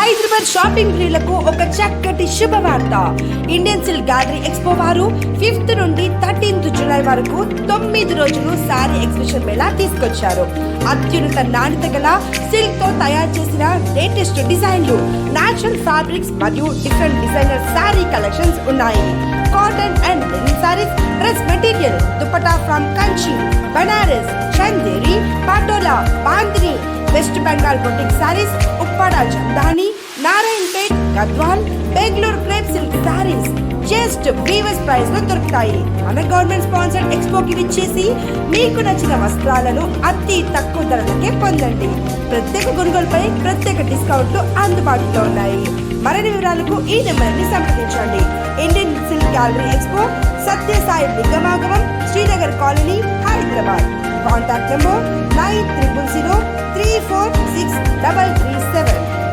Hyderabad shopping ప్రియులకు ఒక చక్కటి శుభవార్త. ఇండియన్ సిల్క్ గ్యాలరీ ఎక్స్పో వారు 5th నుండి 13th జూలై వరకు 9 రోజులు శారీ ఎగ్జిబిషన్ మేళా తీసుకొచ్చారు. అత్యున్నత నాణ్యత గల సిల్క్ తో తయారు చేసిన లేటెస్ట్ డిజైన్లు, నేచురల్ ఫ్యాబ్రిక్స్ మరియు డిఫరెంట్ డిజైనర్ శారీ కలెక్షన్స్ ఉన్నాయి. Cotton and linen sarees, dress material, dupatta from Kanchi, Banaras, Chanderi, Patola, Bandhani, West Bengal boutique sarees, Uppada Jamdani, Narayanpet, Gadwal, Bengaluru crepe silk sarees just weavers price లో దొరుకుతాయి. మన గవర్నమెంట్ స్పాన్సర్డ్ ఎక్స్పోకి విచ్చేసి మీకు నచ్చిన వస్త్రాలను అతి తక్కువ ధరలకే పొందండి. ప్రత్యేక కొనుగోలుపై ప్రత్యేక డిస్కౌంట్లు అందుబాటులో ఉన్నాయి. మరిన్ని వివరాలకు ఈ నెంబర్ని సంప్రదించండి. Indian silk gallery expo, Satyasai Nigamagamam, Srinagar colony, Hyderabad. Contact number 9300 346 337.